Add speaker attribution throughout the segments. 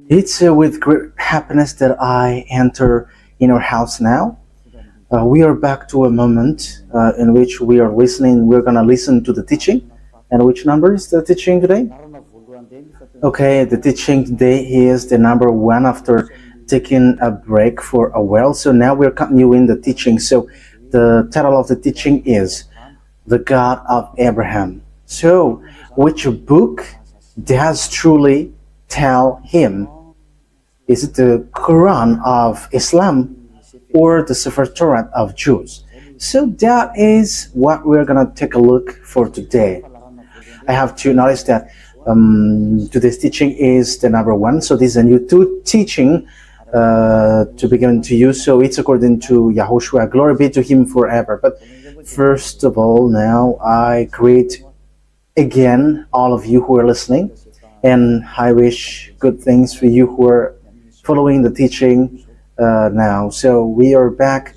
Speaker 1: It's with great happiness that I enter in our house now. We are back to a moment in which we are listening. We're going to listen to the teaching. And which number is the teaching today? Okay, the teaching today is the number one after taking a break for a while. So now we're continuing the teaching. So the title of the teaching is The God of Abraham. So, which book does truly tell him? Is it the Quran of Islam or the Sefer Torat of Jews? So that is what we're gonna take a look for today. I have to notice that today's teaching is the number one. So this is a new teaching to be given to you. So it's according to YAHOSHUAH. Glory be to him forever. But first of all, now I greet again all of you who are listening, and I wish good things for you who are following the teaching now. So we are back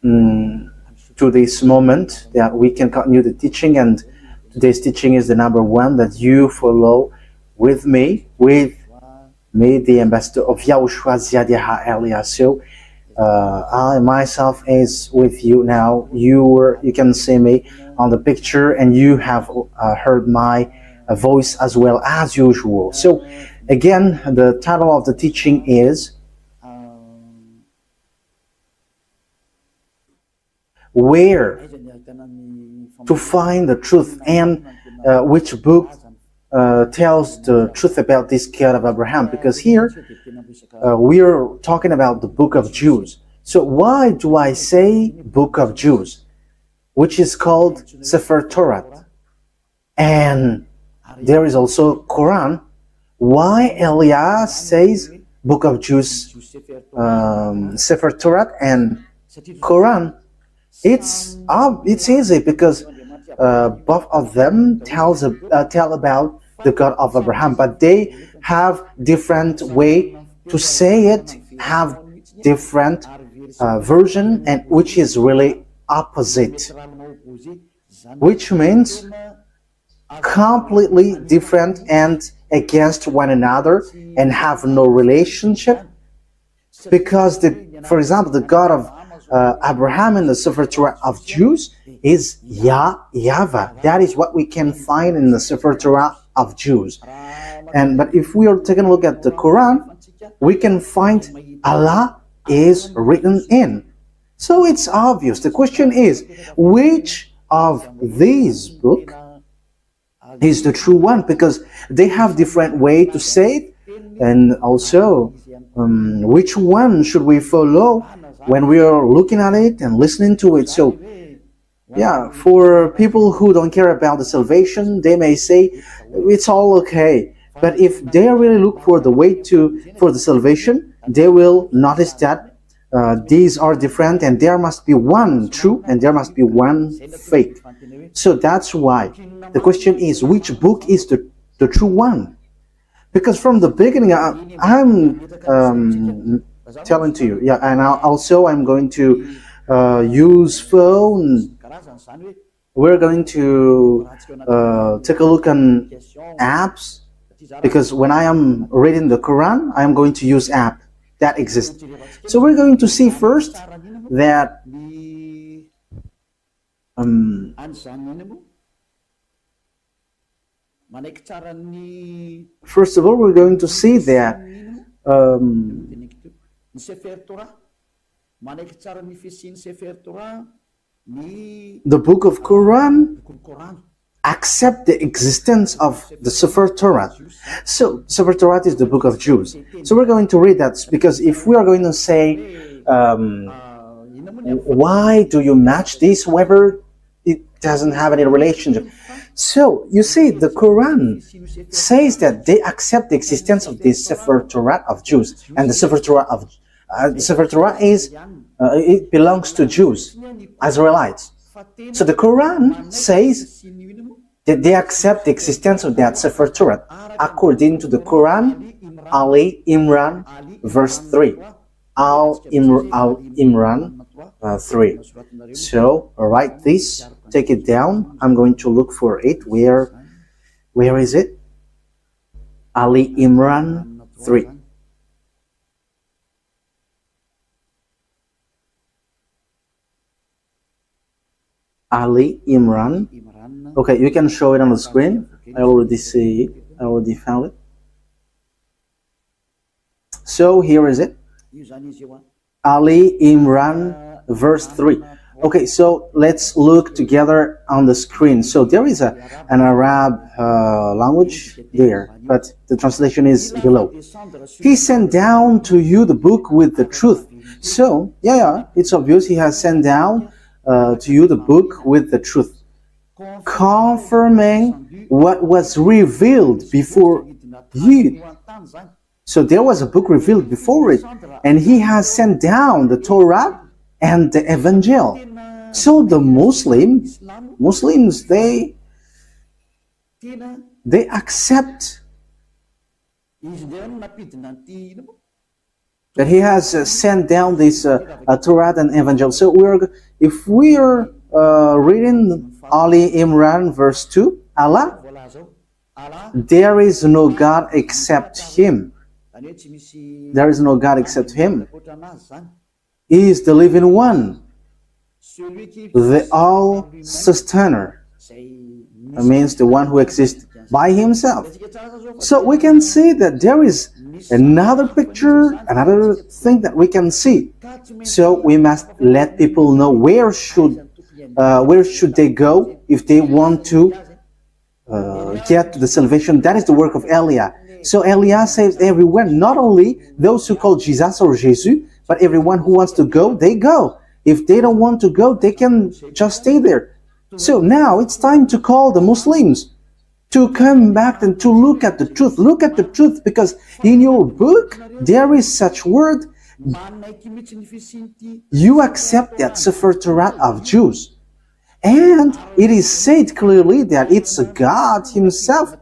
Speaker 1: to this moment that we can continue the teaching, and today's teaching is the number one that you follow with me, the ambassador of YAHOSHUAH Ziadiha Elia. So I myself is with you now. You can see me on the picture, and you have heard my voice as well as usual. So again, the title of the teaching is Where to Find the Truth, and which book tells the truth about this God of Abraham, because here we are talking about the book of Jews. So why do I say book of Jews, which is called Sefer Torat, and there is also Quran? Why Elias says book of Jews, Sefer Torat and Quran? It's easy because both of them tell about the God of Abraham, but they have different way to say it, have different version, and which is really opposite, which means completely different and against one another and have no relationship. Because for example, the God of Abraham in the Sefer Torah of Jews is YAHVAH. That is what we can find in the Sefer Torah of Jews. But if we are taking a look at the Quran, we can find Allah is written in. So it's obvious. The question is, which of these books is the true one? Because they have different way to say it, and also which one should we follow when we are looking at it and listening to it. So yeah, for people who don't care about the salvation, they may say it's all okay. But if they really look for the way for the salvation, they will notice that these are different, and there must be one true and there must be one fake. So that's why the question is, which book is the true one? Because from the beginning, I'm telling to you, yeah, and I'm going to use phone. We're going to take a look on apps, because when I am reading the Quran, I am going to use app that exists. So we're going to see first that first of all, we're going to see that the book of Quran accept the existence of the Sefer Torah. So Sefer Torah is the book of Jews. So we're going to read that, because if we are going to say why do you match this, whether it doesn't have any relationship. So you see, the Quran says that they accept the existence of this Sefer Torah of Jews, and the Sefer Torah of Sefer Torah is it belongs to Jews, Israelites. So the Quran says that they accept the existence of that Sefer Torah according to the Quran, Ali Imran, verse 3. Imran 3. So write this, take it down. I'm going to look for it. Where is it? Ali Imran 3. Ali Imran. Okay, you can show it on the screen. I already see it. I already found it. So here is it. Ali Imran verse 3. Okay, so let's look together on the screen. So there is an Arab language there, but the translation is below. He sent down to you the book with the truth. So, yeah, it's obvious he has sent down to you the book with the truth, confirming what was revealed before you. So there was a book revealed before it, and he has sent down the Torah and the Evangel. So the Muslims, they accept that he has sent down this Torah and Evangel. So if we are reading Ali Imran verse 2, Allah, there is no God except Him. There is no God except Him. He is the living one, the all-sustainer. That means the one who exists by Himself. So we can see that there is another picture, another thing that we can see. So we must let people know where should they go if they want to get to the salvation. That is the work of Elia. So Elia saves everyone, not only those who call Jesus or Jesus, but everyone who wants to go, they go. If they don't want to go, they can just stay there. So now it's time to call the Muslims to come back and to look at the truth. Look at the truth, because in your book there is such word. You accept that Sefer Torat of Jews. And it is said clearly that it's God Himself,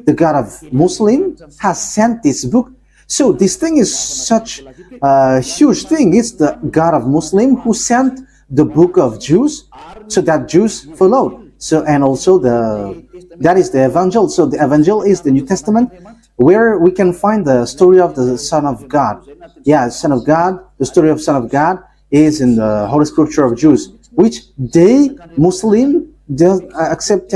Speaker 1: the God of Muslim, has sent this book. So this thing is such a huge thing. It's the God of Muslim who sent the book of Jews, so that Jews followed. So, and also that is the Evangel. So the Evangel is the New Testament, where we can find the story of the Son of God. Yeah, Son of God. The story of Son of God is in the Holy Scripture of Jews, which they Muslim doesn't accept,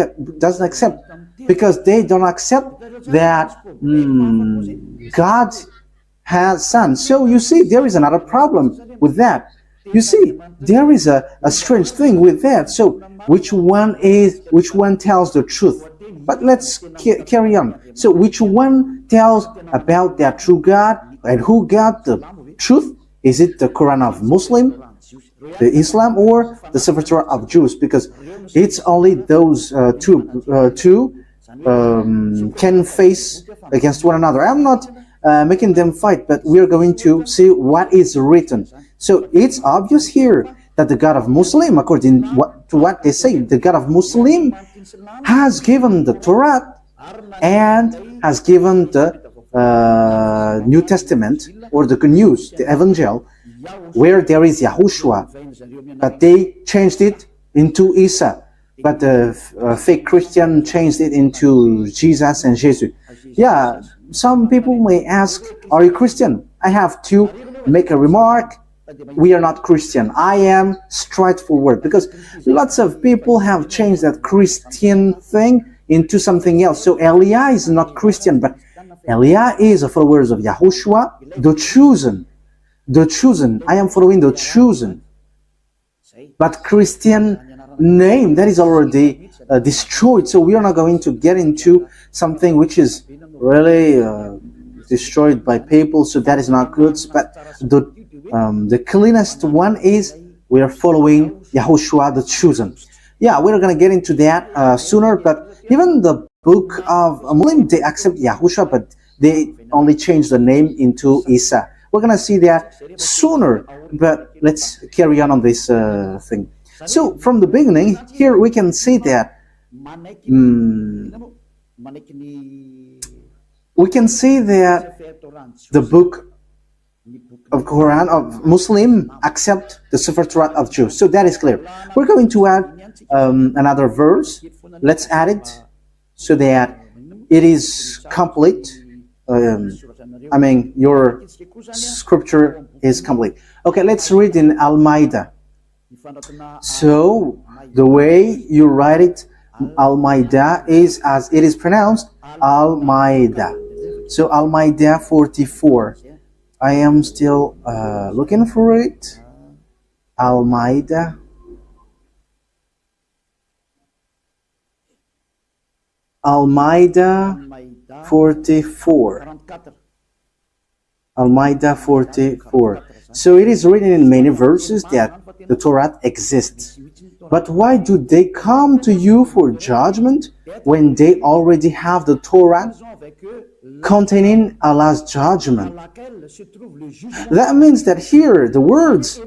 Speaker 1: because they don't accept that God has Son. So you see, there is another problem with that. You see, there is a strange thing with that. So which one tells the truth? But let's carry on. So which one tells about that true God, and who got the truth? Is it the Quran of Muslim, the Islam, or the Sefer Torah of Jews? Because it's only those two can face against one another. I'm not making them fight, but we're going to see what is written. So it's obvious here that the God of Muslim, according to what they say, the God of Muslim has given the Torah and has given the New Testament, or the Good News, the Evangel, where there is YAHOSHUAH, but they changed it into Isa. But the fake Christian changed it into Jesus and Jesus. Yeah, some people may ask, are you Christian? I have to make a remark. We are not Christian. I am straightforward, because lots of people have changed that Christian thing into something else. So Elia is not Christian, but Elia is a follower of YAHOSHUAH, the chosen. The chosen. I am following the chosen. But Christian name, that is already destroyed. So we are not going to get into something which is really destroyed by people. So that is not good. But the cleanest one is we are following YAHOSHUAH, the chosen. Yeah, we're going to get into that sooner. But even the book of Muslim, they accept YAHOSHUAH, but they only change the name into Isa. We're going to see that sooner, but let's carry on this thing. So from the beginning, here we can see that the book of Quran of Muslim accept the Sefer Torat of Jews. So that is clear. We're going to add another verse. Let's add it so that it is complete. your scripture is complete. Okay, let's read in Al-Ma'idah. So the way you write it, Al-Ma'idah, is as it is pronounced, Al-Ma'idah. So Al-Ma'idah 44. I am still looking for it. Al-Ma'idah. Al-Ma'idah 44. Al-Ma'idah 44. So it is written in many verses that the Torah exists. But why do they come to you for judgment when they already have the Torah containing Allah's judgment? That means that here the words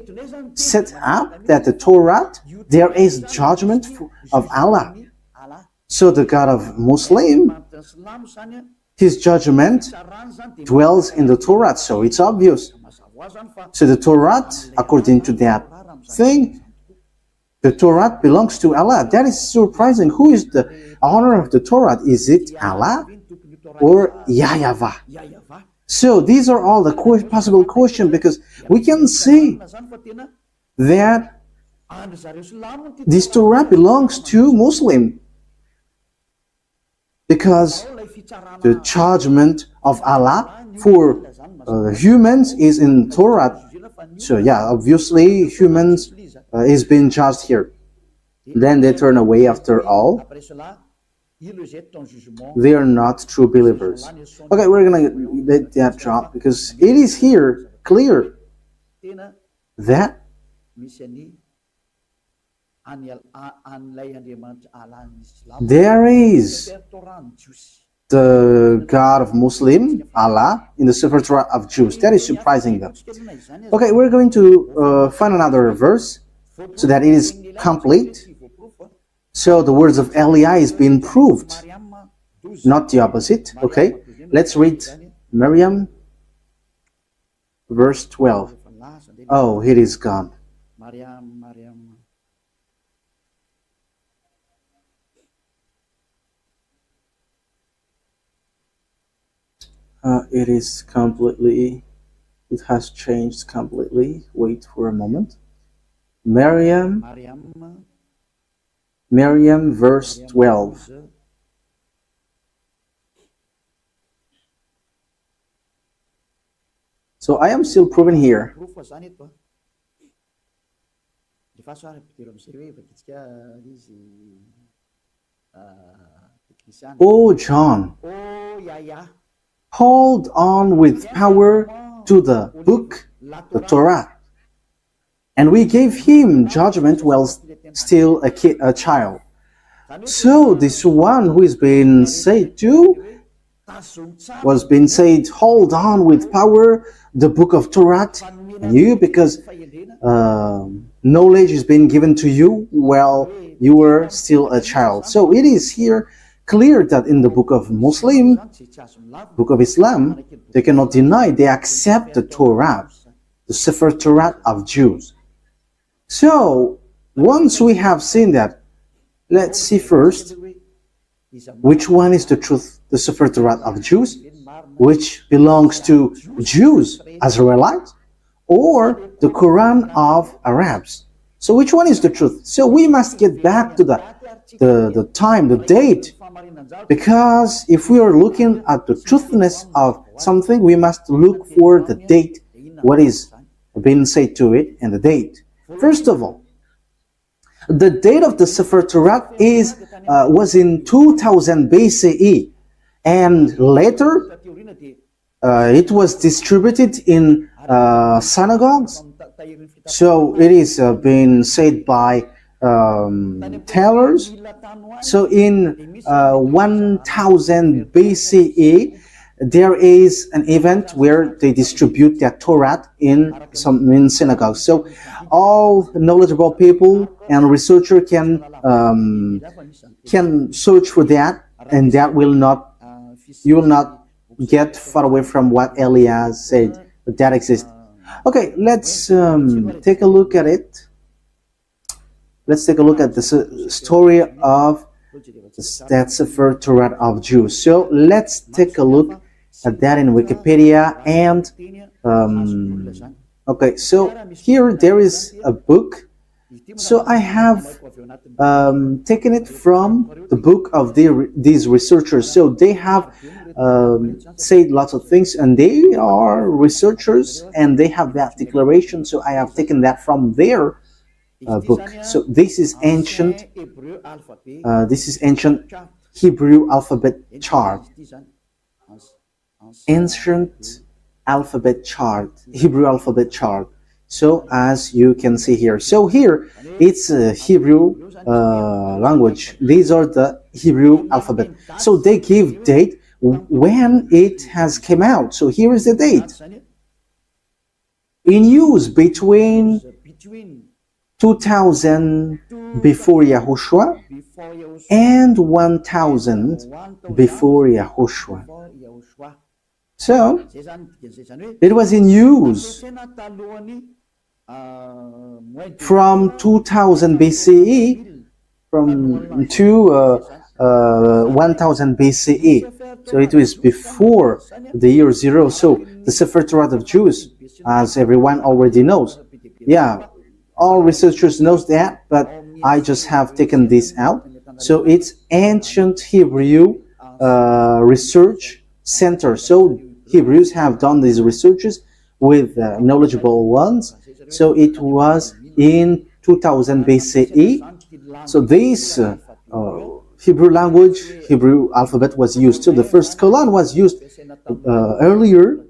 Speaker 1: set up that the Torah, there is judgment of Allah. So the God of Muslim, his judgment dwells in the Torah, so it's obvious. So the Torah, according to that thing, the Torah belongs to Allah. That is surprising. Who is the owner of the Torah? Is it Allah or YAHVAH? So these are all the possible questions, because we can see that this Torah belongs to Muslim, because the judgment of Allah for humans is in Torah. So yeah, obviously humans is being judged here. Then they turn away after all. They are not true believers. Okay, we're gonna let that drop, because it is here clear that there is the God of Muslim, Allah, in the Sefer Torah of Jews. That is surprising though. Okay, we're going to find another verse so that it is complete. So the words of Eliah is being proved, not the opposite. Okay, let's read Miriam, verse 12. Oh, it is gone. It is completely, it has changed completely. Wait for a moment. Miriam, verse 12. So I am still proving here. Oh, John, hold on with power to the book, the Torah. And we gave him judgment while still a child. So this one who is being said to was being said, hold on with power the book of Torah, and you, because knowledge is being given to you while you were still a child. So it is here clear that in the book of Muslim, book of Islam, they cannot deny, they accept the Torah, the Sefer Torah of Jews. So once we have seen that, let's see first which one is the truth, the Sefer Torah of Jews, which belongs to Jews, Israelites, or the Quran of Arabs. So which one is the truth? So we must get back to the time, the date, because if we are looking at the truthness of something, we must look for the date, what is being said to it, and the date. First of all, the date of the Sefer Torah was in 2000 BCE, and later it was distributed in synagogues. So it is being said by tailors. So in 1000 BCE, there is an event where they distribute their Torah in synagogues. So all knowledgeable people and researcher can search for that, and that will not, you will not get far away from what Elias said, but that exists. Okay, let's take a look at it. Let's take a look at the story of that Sefer Torah of Jews. So let's take a look at that in Wikipedia. And okay, so here there is a book. So I have taken it from the book of these researchers. So they have said lots of things, and they are researchers, and they have that declaration. So I have taken that from their book. So this is ancient. This is ancient Hebrew alphabet chart. Ancient alphabet chart, Hebrew alphabet chart. So as you can see here, so here it's a Hebrew language. These are the Hebrew alphabet. So they give date when it has come out. So here is the date. In use between 2000 before Yahushua and 1000 before Yahushua. So it was in use from 2000 BCE to 1000 BCE. So it was before the year 0. So the Sefer Torat of Jews, as everyone already knows. Yeah, all researchers knows that, but I just have taken this out. So it's ancient Hebrew research center. So Hebrews have done these researches with knowledgeable ones. So it was in 2000 BCE. So this Hebrew language, Hebrew alphabet was used. So the first colon was used earlier,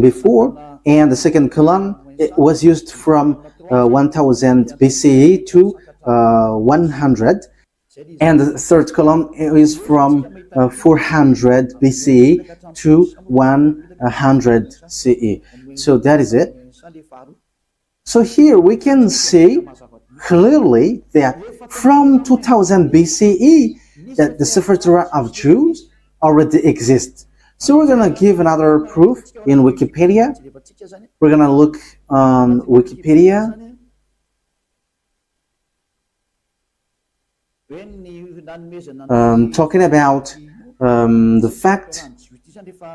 Speaker 1: before, and the second colon it was used from 1000 BCE to 100, and the third column is from 400 BCE to 100 CE. So that is it. So here we can see clearly that from 2000 BCE that the Sefer Torah of Jews already exists. So we're going to give another proof in Wikipedia. We're going to look on Wikipedia. Talking about the fact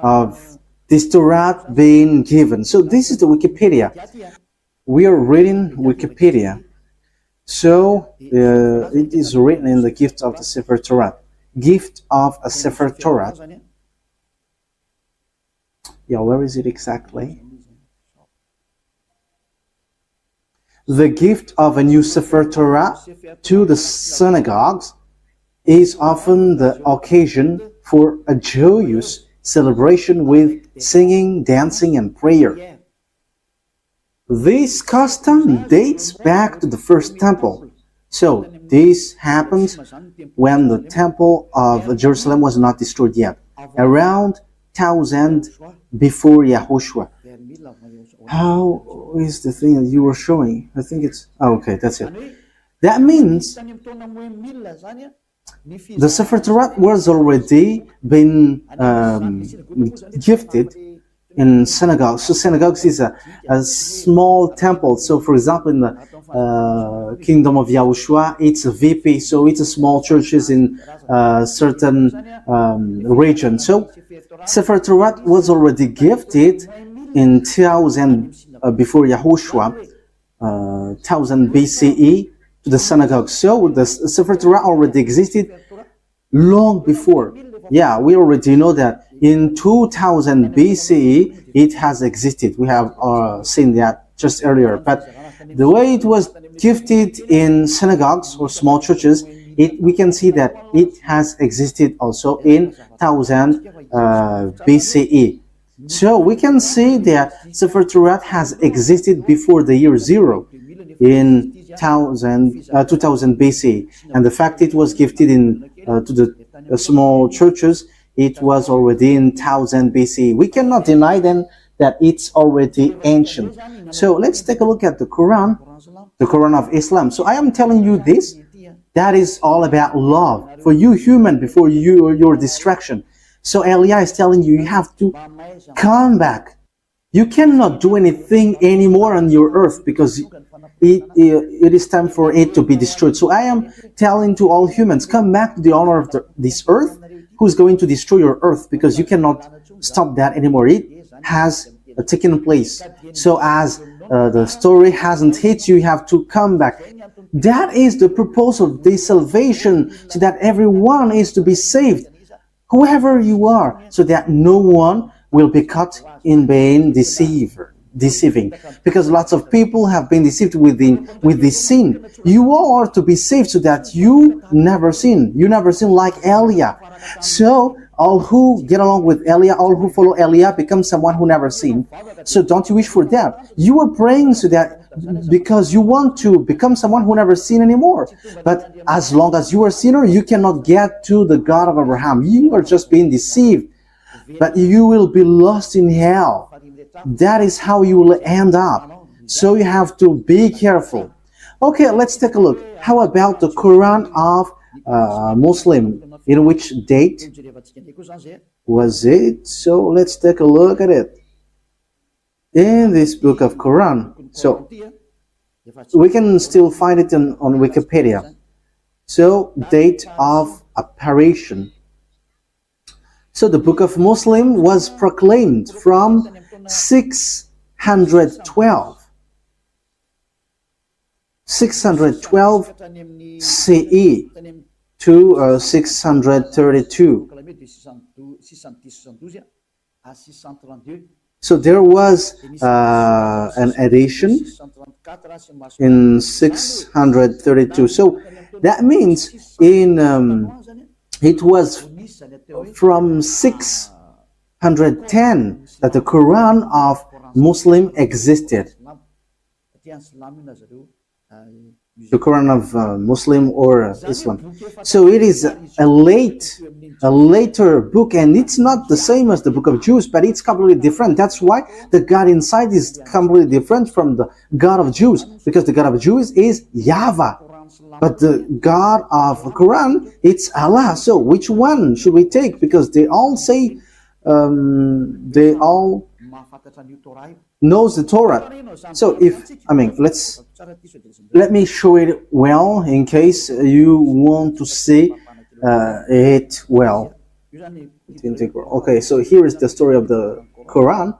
Speaker 1: of this Torah being given. So this is the Wikipedia. We are reading Wikipedia. So it is written in the gift of the Sefer Torah. Gift of a Sefer Torah. Yeah, where is it exactly? The gift of a new Sefer Torah to the synagogues is often the occasion for a joyous celebration with singing, dancing, and prayer. This custom dates back to the first temple. So this happened when the temple of Jerusalem was not destroyed yet, around 1000 before Yahushua. How is the thing that you were showing? I think it's... Oh, okay, that's it. That means the Sefer Torah was already been gifted in synagogues. So synagogues is a small temple. So for example, in the kingdom of Yahushua, it's a VP. So it's a small churches in certain region. So Sefer Torah was already gifted in 1000 before Yahushua, 1000 BCE to the synagogue. So the Sefer Torah already existed long before. Yeah, we already know that in 2000 BCE it has existed. We have seen that just earlier. But the way it was gifted in synagogues or small churches, we can see that it has existed also in 1000 BCE. So we can see that Sefer Torah has existed before the year 0 in 2000 BC, and the fact it was gifted in to the small churches, it was already in 1000 BC. We cannot deny then that it's already ancient. So let's take a look at the Quran of Islam. So I am telling you this, that is all about love for you human before your distraction. So Elia is telling you, you have to come back. You cannot do anything anymore on your earth because it is time for it to be destroyed. So I am telling to all humans, come back to the owner of this earth, who is going to destroy your earth, because you cannot stop that anymore. It has taken place. So as the story hasn't hit you, you have to come back. That is the purpose of this salvation, so that everyone is to be saved, whoever you are, so that no one will be caught in being deceiving, because lots of people have been deceived with this sin. You all are to be saved so that you never sin. You never sin like Elia. So all who get along with Elia, all who follow Elia, become someone who never sinned. So don't you wish for that? You are praying so that because you want to become someone who never sinned anymore. But as long as you are a sinner, you cannot get to the God of Abraham. You are just being deceived. But you will be lost in hell. That is how you will end up. So you have to be careful. Okay, let's take a look. How about the Quran of Muslim? In which date was it? So let's take a look at it. In this book of Quran. So we can still find it on Wikipedia. So date of apparition. So the book of Muslim was proclaimed from 612 CE to 632. So there was an edition in 632. So that means it was from 610 that the Quran of Muslim existed. The Quran of Muslim or Islam. So it is a later book, and it's not the same as the book of Jews, but it's completely different. That's why the God inside is completely different from the God of Jews, because the God of Jews is YAHVAH, but the God of Quran, it's Allah. So which one should we take? Because they all say, they all knows the Torat. So let me show it well in case you want to see it well. Okay, so here is the story of the Quran.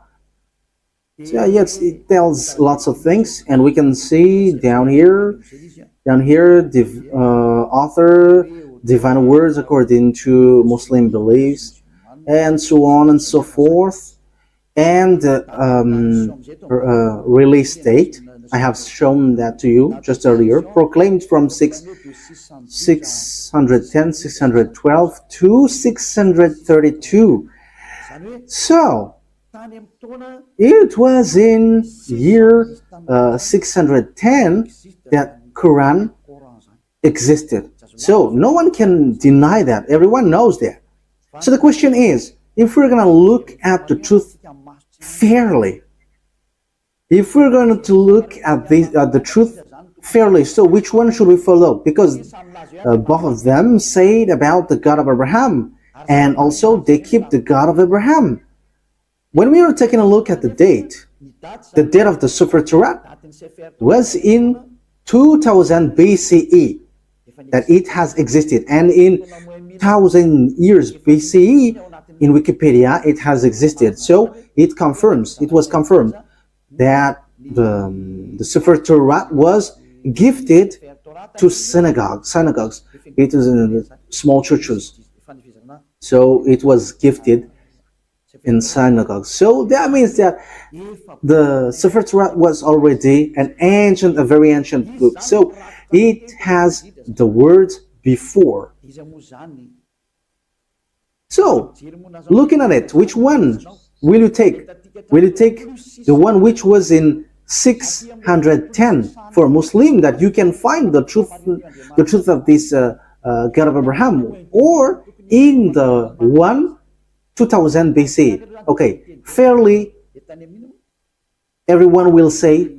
Speaker 1: So yes, it tells lots of things, and we can see down here, the author, divine words according to Muslim beliefs, and so on and so forth. And release date, I have shown that to you just earlier, proclaimed from 610, 612 to 632. So it was in year 610 that Quran existed. So no one can deny that. Everyone knows that. So the question is, if we're going to look at the truth fairly, if we're going to look at the truth fairly, so which one should we follow? Because both of them say about the God of Abraham, and also they keep the God of Abraham. When we are taking a look at the date of the Sefer Torat was in 2000 BCE that it has existed, and in 1000 years BCE in Wikipedia it has existed. So it was confirmed that the Sefer Torat was gifted to synagogues. It is in small churches. So it was gifted in synagogues. So that means that the Sefer Torat was already a very ancient book. So it has the words before. So, looking at it, which one will you take? Will you take the one which was in 610 for Muslim, that you can find the truth of this God of Abraham, or in the 2000 BC? Okay, fairly, everyone will say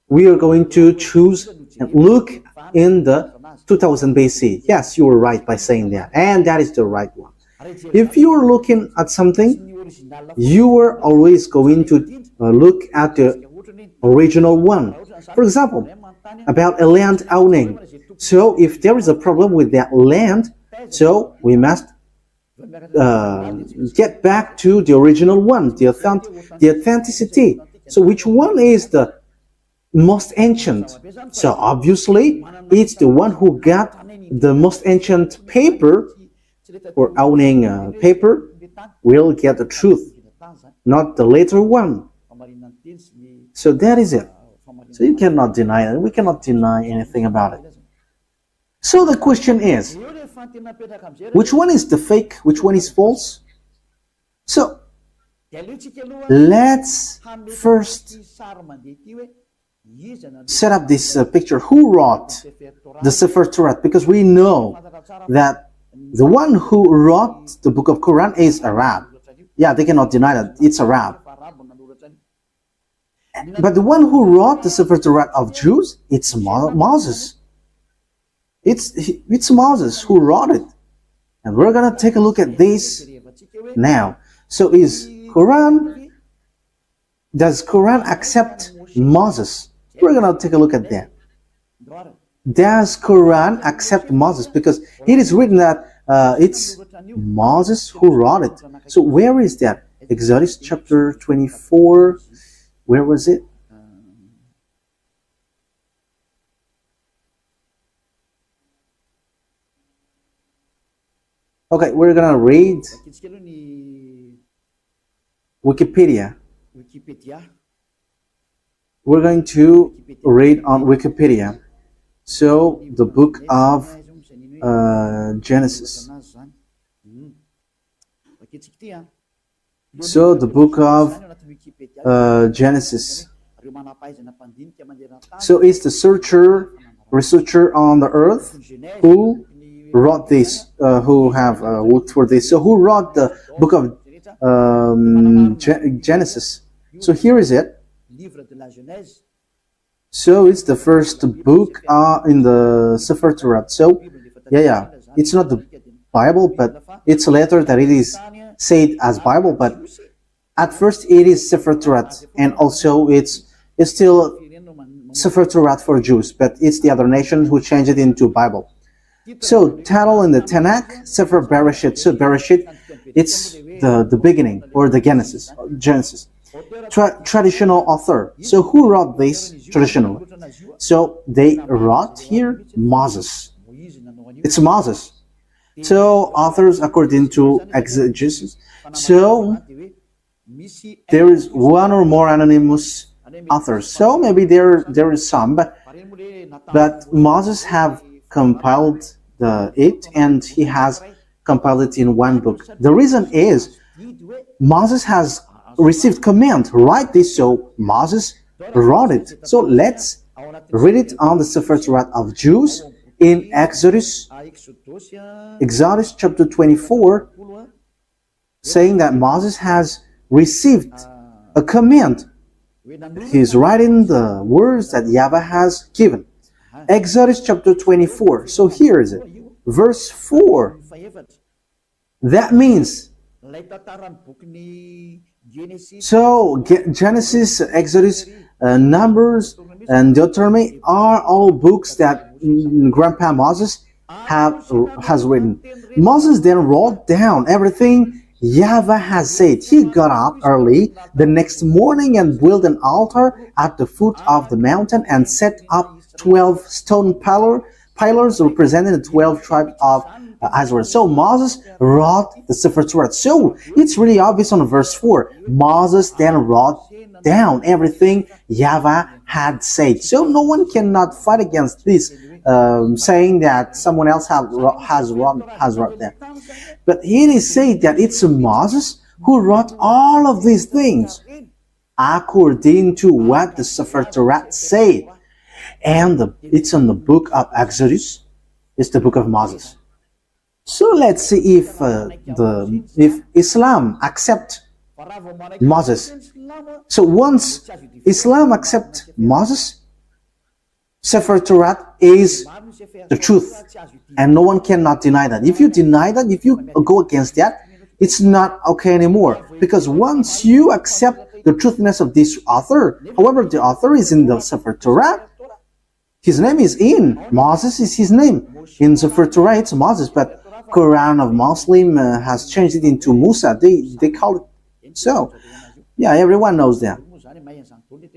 Speaker 1: we are going to choose and look in the 2000 BC. Yes, you were right by saying that, and that is the right one. If you are looking at something, you are always going to look at the original one. For example, about a land owning. So if there is a problem with that land, so we must get back to the original one, the authenticity. So which one is the most ancient? So obviously it's the one who got the most ancient paper, or owning paper, will get the truth, not the later one. So that is it. So you cannot deny it. We cannot deny anything about it. So the question is, which one is the fake? Which one is false? So let's first set up this picture. Who wrote the Sefer Torat? Because we know that the one who wrote the book of Quran is Arab. Yeah, they cannot deny that it's Arab. But the one who wrote the Sefer Torat of Jews, it's Moses. It's Moses who wrote it. And we're going to take a look at this now. So does Quran accept Moses? We're going to take a look at that. Does Quran accept Moses? Because it is written that it's Moses who wrote it. So where is that? Exodus chapter 24. Where was it? Okay, we're gonna read Wikipedia. We're going to read on Wikipedia. So the book of Genesis. So the book of Genesis. So it's the researcher on the earth who wrote this, who have worked for this. So who wrote the book of Genesis? So here is it. So it's the first book in the Sefer Torat. So yeah, it's not the Bible, but it's later that it is said as Bible. But at first it is Sefer Torat, and also it's still Sefer Torat for Jews, but it's the other nations who changed it into Bible. So title in the Tanakh, Sefer Bereshit. So Bereshit, it's the beginning, or the Genesis. Traditional author. So who wrote this traditionally? So they wrote here Moses. It's Moses. So authors according to exegesis. So there is one or more anonymous authors. So maybe there is some, but Moses have compiled it, and he has compiled it in one book. The reason is Moses has received command, write this, so Moses wrote it. So let's read it on the Sefer Torat of Jews in Exodus chapter 24, saying that Moses has received a command. He's writing the words that YAHVAH has given. Exodus chapter 24. So here is it. Verse 4. That means, so Genesis, Exodus, Numbers, and Deuteronomy are all books that Grandpa Moses has written. Moses then wrote down everything YAHVAH has said. He got up early the next morning and built an altar at the foot of the mountain and set up 12 stone pillars representing the 12 tribes of Israel. So Moses wrote the Sefer Torat. So it's really obvious on verse 4. Moses then wrote down everything YAHVAH had said. So no one cannot fight against this, saying that someone else has wrote that. But it is said that it's Moses who wrote all of these things according to what the Sefer Torat said. And it's in the book of Exodus. It's the book of Moses. So let's see if Islam accepts Moses. So once Islam accepts Moses, Sefer Torat is the truth, and no one cannot deny that. If you deny that, if you go against that, it's not okay anymore. Because once you accept the truthness of this author, however, the author is in the Sefer Torat, his name is in. Moses is his name. In Sefer Torah, it's Moses, but Quran of Muslim has changed it into Musa. They call it so. Yeah, everyone knows that.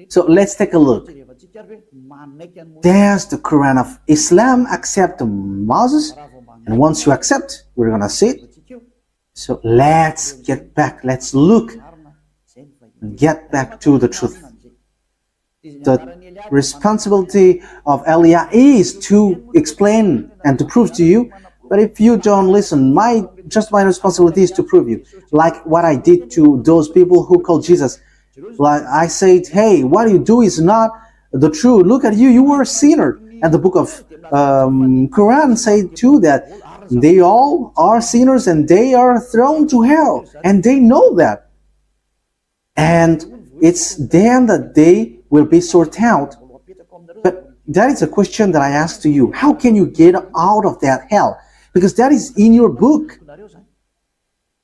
Speaker 1: So let's take a look. Does the Quran of Islam accept Moses? And once you accept, we're gonna see it. So let's get back. Let's look and get back to the truth. The responsibility of Elia is to explain and to prove to you. But if you don't listen, my responsibility is to prove you. Like what I did to those people who called Jesus. Like I said, hey, what you do is not the truth. Look at you, you were a sinner. And the book of Quran said too that they all are sinners and they are thrown to hell. And they know that. And it's then that they will be sorted out. But that is a question that I ask to you. How can you get out of that hell? Because that is in your book.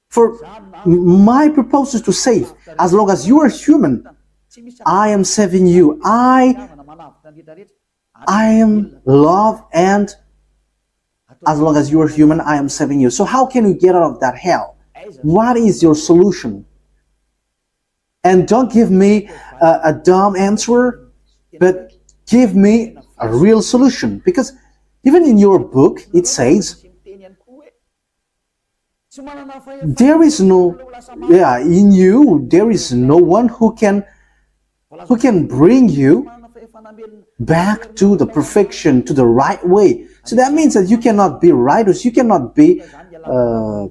Speaker 1: For my purpose is to save. As long as you are human, I am saving you. I am love, and as long as you are human, I am saving you. So how can you get out of that hell? What is your solution? And don't give me a dumb answer, but give me a real solution. Because even in your book, it says, there is no, in you, there is no one who can bring you back to the perfection, to the right way. So that means that you cannot be righteous, you cannot be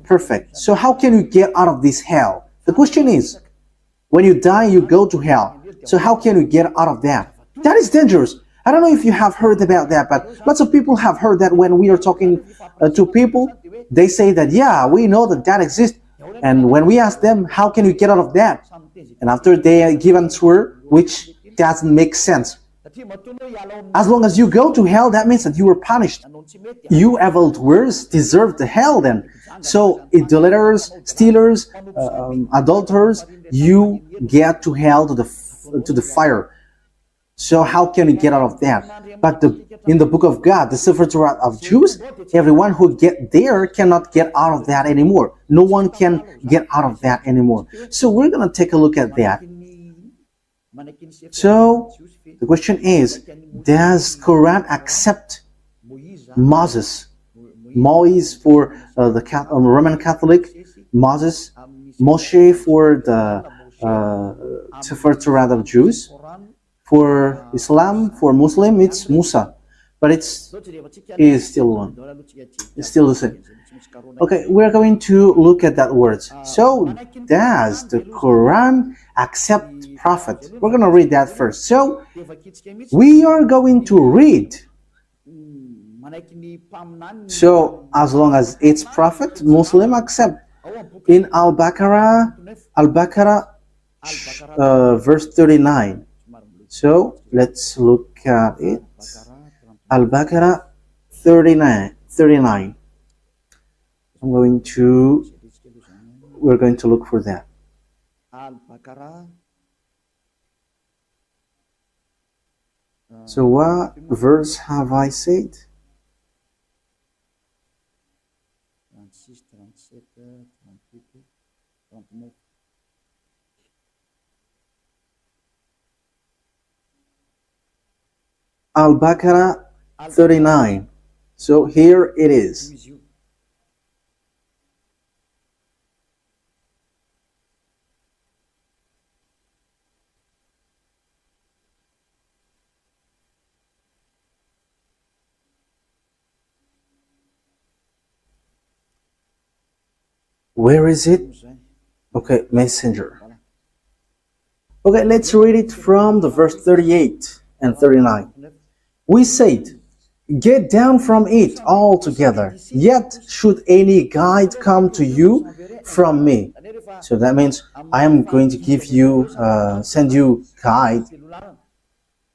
Speaker 1: perfect. So how can you get out of this hell? The question is, when you die, you go to hell. So how can you get out of that? That is dangerous. I don't know if you have heard about that, but lots of people have heard that when we are talking to people. They say that, yeah, we know that that exists. And when we ask them, how can you get out of that? And after they give an answer, which doesn't make sense. As long as you go to hell, that means that you were punished. You evildoers deserve the hell then. So idolaters, stealers, adulterers, you get to hell, to the fire. So how can you get out of that? But in the book of God, the Sefer Torat of Jews, everyone who get there cannot get out of that anymore. No one can get out of that anymore. So we're going to take a look at that. So the question is, does Quran accept Moses? Moise for the Roman Catholic, Moses, Moshe for the Sefer Torat of Jews. For Islam, for Muslim, it's Musa, but it is still one. It's still the same. Okay, we're going to look at that words. So, does the Quran accept prophet? We're going to read that first. So, we are going to read. So, as long as it's prophet, Muslim accept. In Al-Baqarah, verse 39. So let's look at it. Al-Baqarah 39. We're going to look for that. So what verse have I said? Al-Baqarah 39. So here it is. Where is it? Okay, Messenger. Okay, let's read it from the verse 38 and 39. We said, get down from it altogether, yet should any guide come to you from me. So that means I am going to give you, send you guide,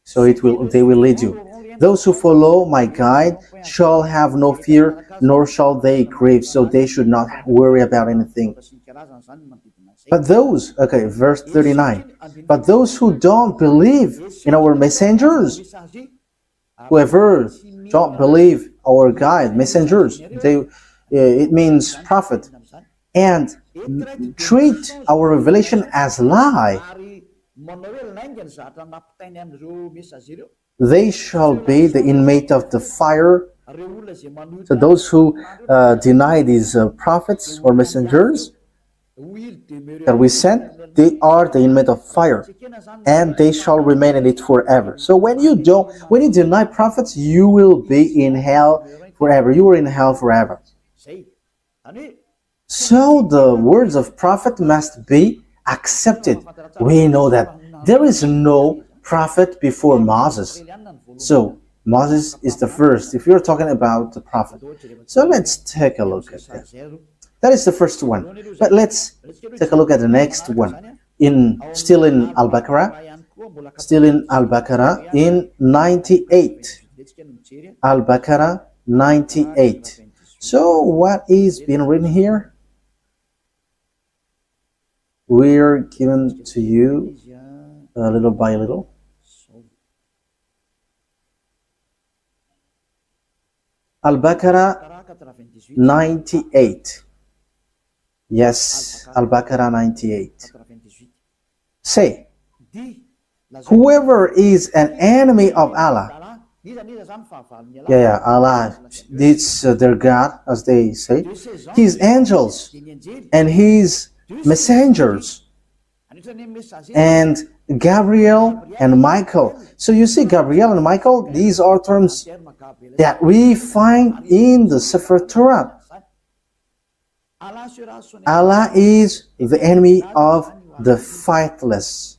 Speaker 1: so they will lead you. Those who follow my guide shall have no fear, nor shall they grieve, so they should not worry about anything. But those, okay, verse 39, but those who don't believe in our messengers, whoever don't believe our guide, messengers, it means prophet, and treat our revelation as lie, they shall be the inmate of the fire. So those who deny these prophets or messengers that we sent, they are the inmate of fire, and they shall remain in it forever. So when you deny prophets, you will be in hell forever. You are in hell forever. So the words of prophet must be accepted. We know that there is no prophet before Moses. So Moses is the first, if you're talking about the prophet. So let's take a look at that. That is the first one. But let's take a look at the next one. Still in Al-Baqarah. Still in Al-Baqarah in 98. Al-Baqarah 98. So what is being written here? We're given to you little by little. Al-Baqarah 98. Yes, Al-Baqarah 98. Say, whoever is an enemy of Allah, Allah, it's their God, as they say, his angels and his messengers, and Gabriel and Michael. So you see, Gabriel and Michael, these are terms that we find in the Sefer Torat. Allah is the enemy of the faithless.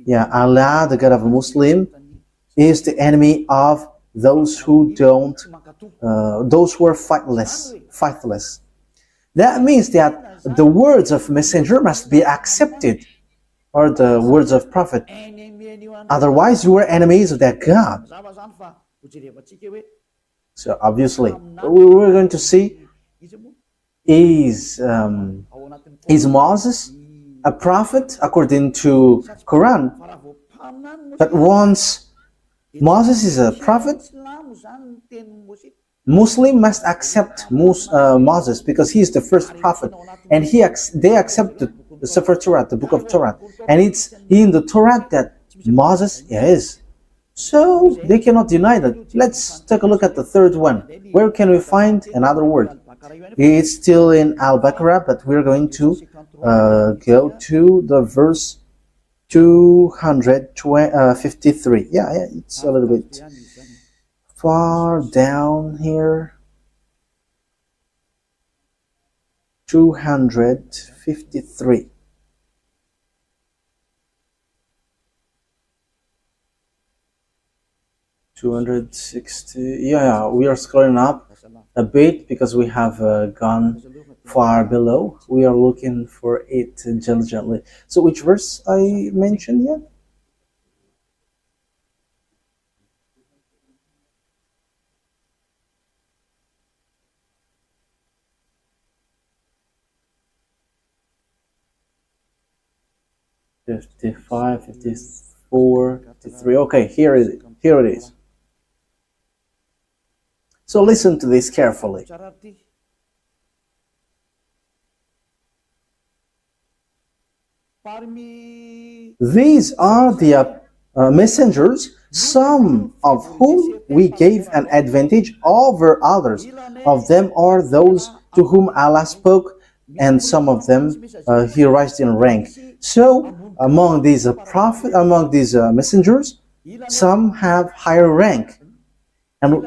Speaker 1: Yeah, Allah, the God of a Muslim, is the enemy of those who don't, those who are faithless. That means that the words of messenger must be accepted, or the words of prophet. Otherwise, you are enemies of that God. So obviously, we're going to see, is Moses a prophet according to Quran? But once Moses is a prophet, Muslim must accept Moses, because he is the first prophet, and they accept the Sefer Torah, the book of Torah, and it's in the Torah that Moses is. So they cannot deny that. Let's take a look at the third one. Where can we find another word? It's still in Al-Baqarah, but we're going to go to the verse 253. Yeah, it's a little bit far down here. 253. Yeah, we are scrolling up a bit because we have gone far below. We are looking for it diligently. So which verse I mentioned yet? "55, 54, 53. Okay, here it is. So listen to this carefully. These are the messengers, some of whom we gave an advantage over others. Of them are those to whom Allah spoke, and some of them He raised in rank. So among these messengers, some have higher rank, and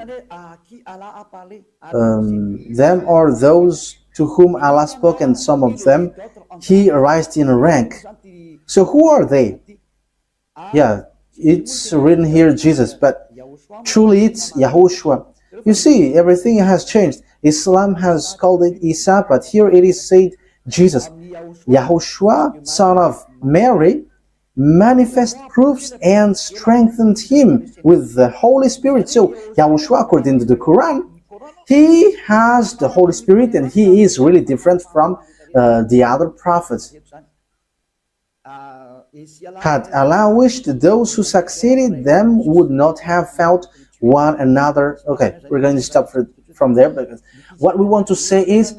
Speaker 1: them are those to whom Allah spoke, and some of them He raised in rank. So who are they? Yeah, it's written here Jesus, but truly it's YAHOSHUAH. You see, everything has changed. Islam has called it Isa, but here it is said Jesus. YAHOSHUAH, son of Mary, manifest proofs and strengthened him with the Holy Spirit. So YAHOSHUAH, according to the Quran, he has the Holy Spirit, and he is really different from the other prophets. Had Allah wished, those who succeeded them would not have fought one another. Okay, we're going to stop for from there, because what we want to say is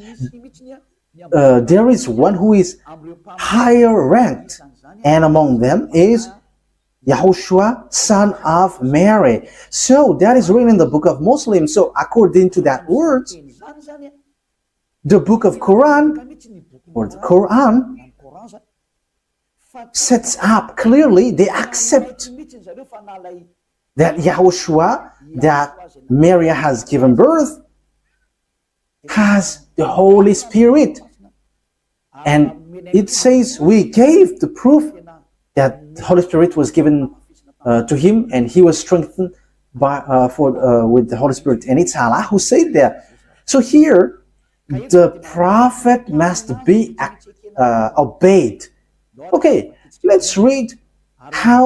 Speaker 1: there is one who is higher ranked, and among them is YAHOSHUAH, son of Mary. So that is written in the book of Muslims. So according to that word, the book of Quran, or the Quran, sets up clearly, they accept that YAHOSHUAH, that Mary has given birth, has the Holy Spirit. And it says we gave the proof that the Holy Spirit was given to him, and he was strengthened by with the Holy Spirit. And it's Allah who said that. So here, the prophet must be obeyed. Okay, let's read how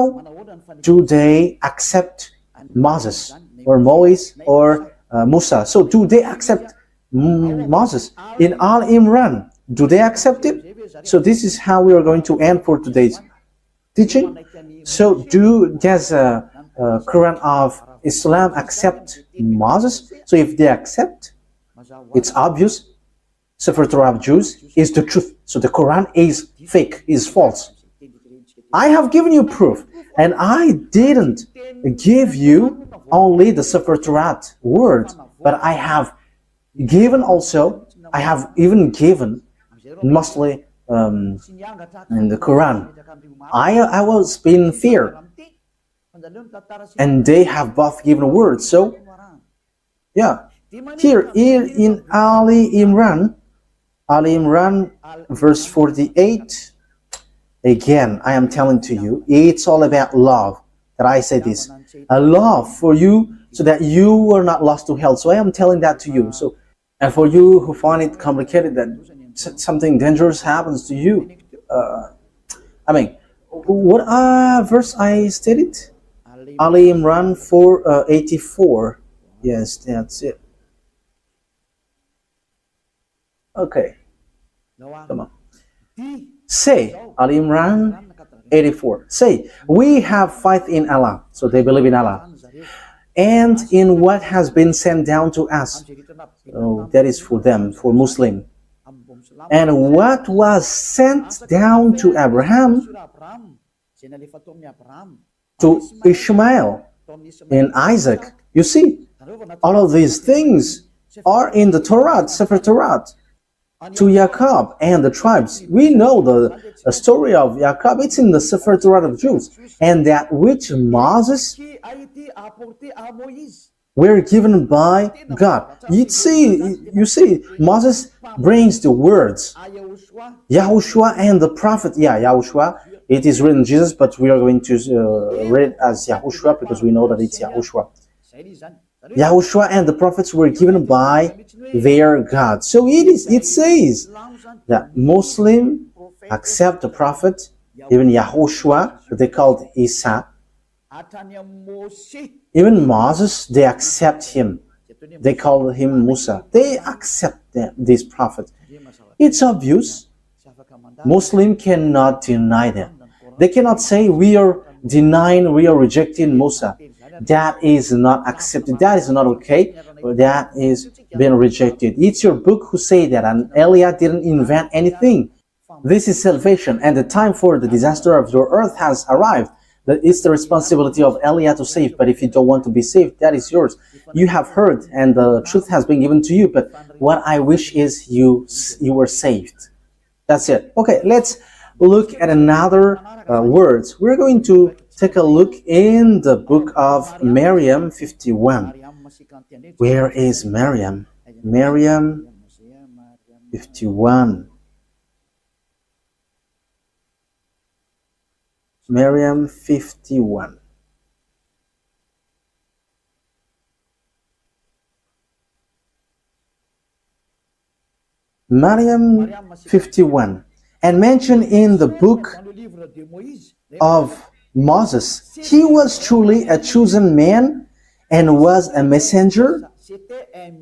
Speaker 1: do they accept Moses or Moise or Musa. So do they accept Moses in Al Imran? Do they accept it? So this is how we are going to end for today's teaching. So does Quran of Islam accept Moses? So if they accept, it's obvious Sefer Torah of Jews is the truth. So the Quran is fake, is false. I have given you proof, and I didn't give you only the Sefer Torah word, but I have given also, I have even given mostly in the Quran. I was in fear, and they have both given words. So yeah, here in Ali Imran verse 48, again I am telling to you, it's all about love, that I say this, a love for you so that you are not lost to hell. So I am telling that to you. So, and for you who find it complicated that something dangerous happens to you, I mean, what verse I stated? Ali Imran 4:84. Yes, that's it. Okay, come on. Say, Ali Imran 84. Say, we have faith in Allah. So they believe in Allah, and in what has been sent down to us. So that is for them, for Muslim. And what was sent down to Abraham, to Ishmael, and Isaac. You see, all of these things are in the Torat, Sefer Torat. To Jacob and the tribes. We know the story of Jacob. It's in the Sefer Torah of Jews. And that which Moses were given by God. You see, Moses brings the words. YAHOSHUAH and the prophet. Yeah, YAHOSHUAH. It is written Jesus, but we are going to read it as YAHOSHUAH because we know that it's YAHOSHUAH. YAHOSHUAH and the prophets were given by their God. So it says that Muslim accept the prophet, even YAHOSHUAH, that they called Isa. Even Moses, they accept him. They call him Musa. They accept this prophet. It's obvious. Muslim cannot deny them. They cannot say we are denying, we are rejecting Musa. That is not accepted. That is not okay. That is being rejected. It's your book who say that, and Eliah didn't invent anything. This is salvation, and the time for the disaster of your earth has arrived. That it's the responsibility of Eliah to save. But if you don't want to be saved, that is yours. You have heard, and the truth has been given to you. But what I wish is you were saved. That's it. Okay, let's look at another words. We're going to take a look in the book of Miriam 51. Where is Miriam? Miriam 51. Miriam 51. Miriam 51. And mentioned in the book of Moses, he was truly a chosen man and was a messenger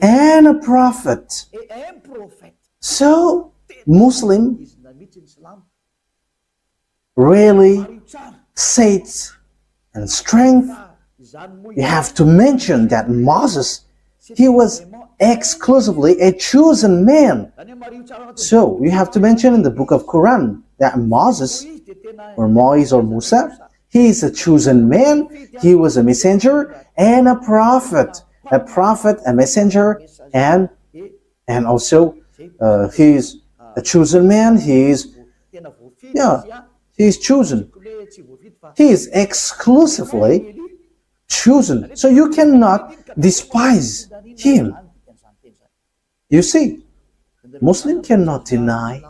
Speaker 1: and a prophet. So, Muslim really faith and strength. You have to mention that Moses, he was exclusively a chosen man. So you have to mention in the book of Quran that Moses or Musa, he is a chosen man, he was a messenger and a prophet, a messenger, and also he is a chosen man. He is chosen. He is exclusively chosen. So you cannot despise him. You see, Muslim cannot deny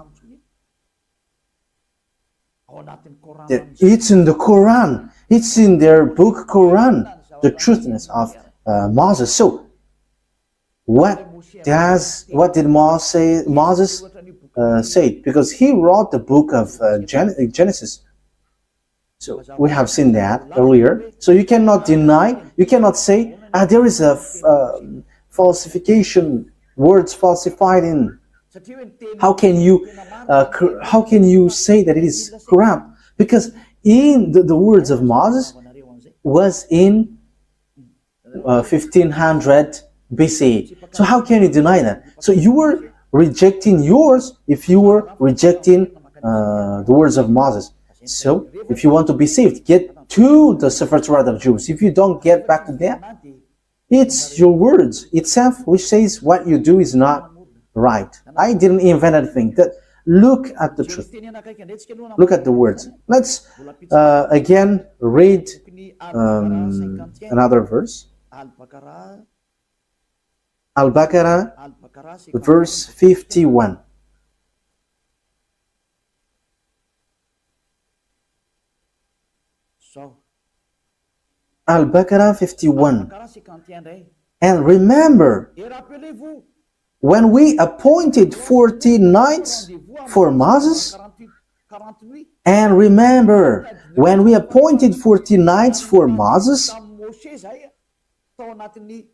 Speaker 1: that it's in the Quran, it's in their book Quran, the truthness of Moses. So what did Moses say? Because he wrote the book of Genesis. So we have seen that earlier. So you cannot deny, you cannot say there is a falsification, words falsified in. How can you say that it is corrupt? Because in the words of Moses was in 1500 BCE. So how can you deny that? So you were rejecting yours if you were rejecting the words of Moses. So if you want to be saved, get to the Sefer Torat of Jews. If you don't get back to that, it's your words itself which says what you do is not right. I didn't invent anything. Look at the truth. Look at the words. Let's again read another verse. Al-Baqarah, verse 51. Al-Baqarah 51. And remember, when we appointed 40 nights for Moses, and remember, when we appointed 40 nights for Moses,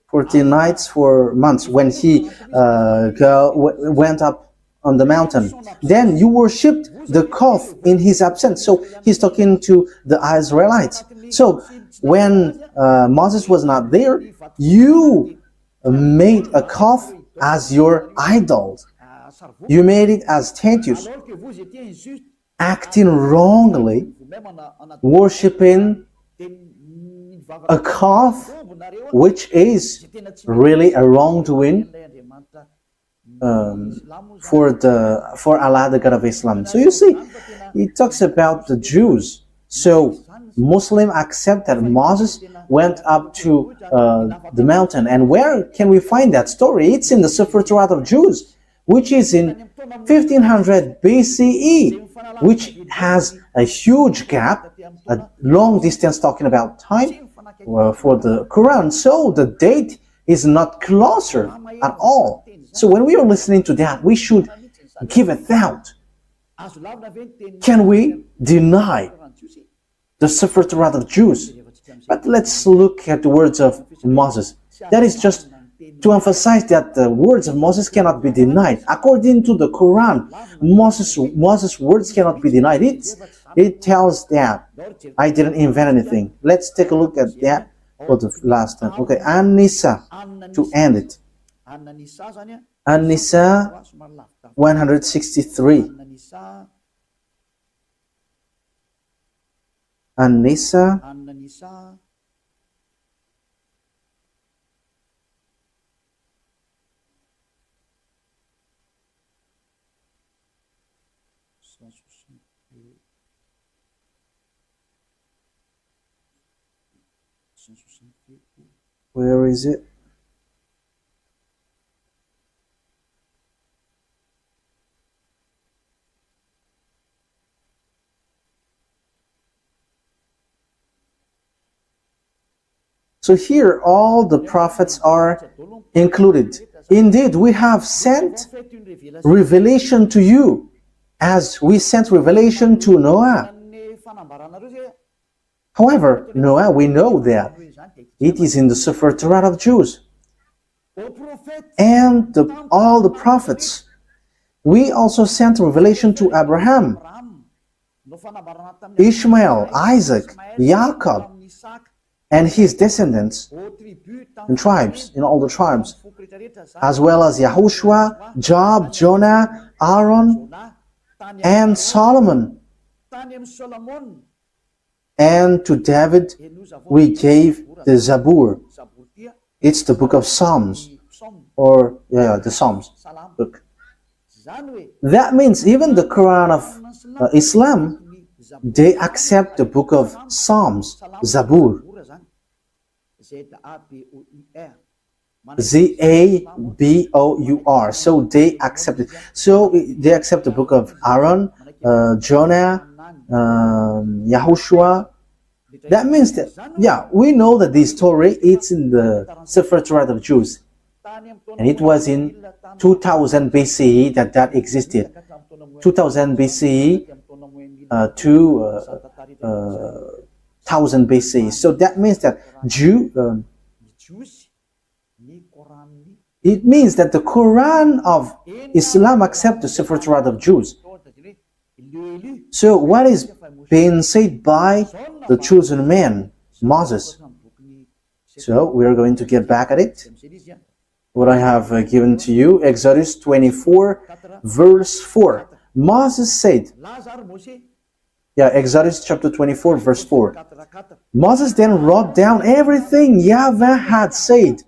Speaker 1: 40 nights for months, when he went up on the mountain, then you worshipped the calf in his absence. So he's talking to the Israelites. So when Moses was not there, you made a calf as your idol. You made it as statues, acting wrongly, worshipping a calf, which is really a wrongdoing for Allah, the God of Islam. So you see, it talks about the Jews. So Muslims accept that Moses went up to the mountain. And where can we find that story? It's in the Sefer Torat of Jews, which is in 1500 BCE, which has a huge gap, a long distance talking about time for the Quran. So the date is not closer at all. So when we are listening to that, we should give a thought. Can we deny the Sefer Torat of Jews? But let's look at the words of Moses. That is just to emphasize that the words of Moses cannot be denied. According to the Quran, Moses' words cannot be denied. It tells that I didn't invent anything. Let's take a look at that for the last time. Okay, An-Nisa, to end it. An-Nisa 163. An-Nisa
Speaker 2: 168.
Speaker 1: Where is it? So here all the prophets are included. Indeed, we have sent revelation to you as we sent revelation to Noah. However, Noah, we know that it is in the Sefer Torat of Jews. And all the prophets. We also sent revelation to Abraham, Ishmael, Isaac, Jacob, and his descendants in tribes, in all the tribes. as well as Yahushua, Job, Jonah, Aaron, and Solomon. And to David we gave the Zabur. It's the book of Psalms, or the Psalms book. That means even the Quran of Islam, they accept the book of Psalms, Zabur. Zabour. So they accept it. So they accept the book of Aaron, Jonah, Yahushua. That means that, we know that this story, it's in the Sefer Torat of Jews. And it was in 2000 BCE that existed. 2000 BCE to 1000 BCE. So that means that it means that the Quran of Islam accepts the Sefer Torat of Jews. So what is being said by the chosen man, Moses? So we are going to get back at it. What I have given to you, Exodus 24, verse 4. Moses said, Exodus chapter 24, verse 4. Moses then wrote down everything YAHVAH had said.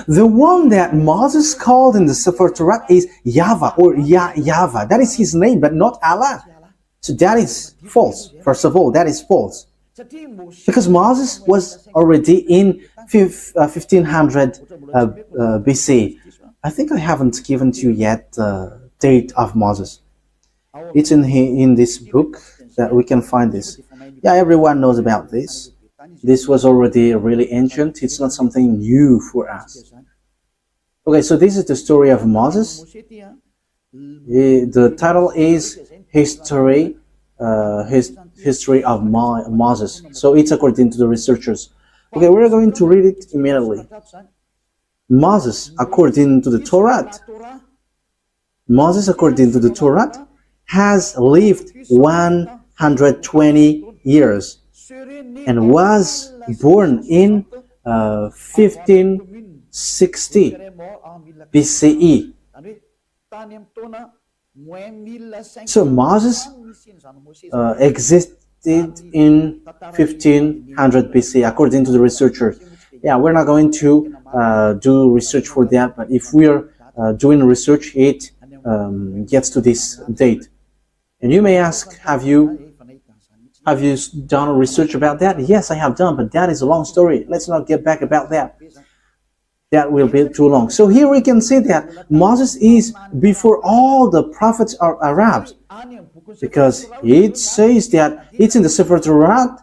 Speaker 1: The one that Moses called in the Sefer Torah is YAHVAH or YAHVAH. That is his name, but not Allah. So that is false. First of all, that is false. Because Moses was already in 1500 BC. I think I haven't given to you yet the date of Moses. It's in this book that we can find this. Everyone knows about this. This was already really ancient. It's not something new for us. Okay, so this is the story of Moses. The title is History of Moses. So it's according to the researchers. Okay, we're going to read it immediately. Moses, according to the Torat, has lived 120 years and was born in 1560 BCE. So Moses existed in 1500 BC, according to the researchers. We're not going to do research for that, but if we are doing research, it gets to this date. And you may ask, have you done research about that? Yes, I have done, but that is a long story. Let's not get back about that. That will be too long. So here we can see that Moses is before all the prophets are Arabs, because it says that it's in the Sefer Torat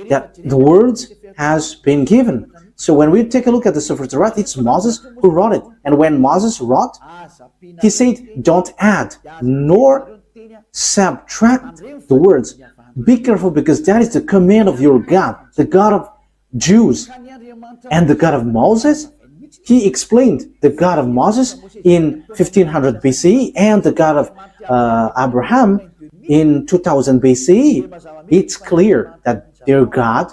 Speaker 1: that the words has been given. So when we take a look at the Sefer Torat, it's Moses who wrote it. And when Moses wrote, he said, don't add nor subtract the words. Be careful, because that is the command of your God, the God of Jews. And the God of Moses, he explained the God of Moses in 1500 BCE and the God of Abraham in 2000 BCE. It's clear that their God,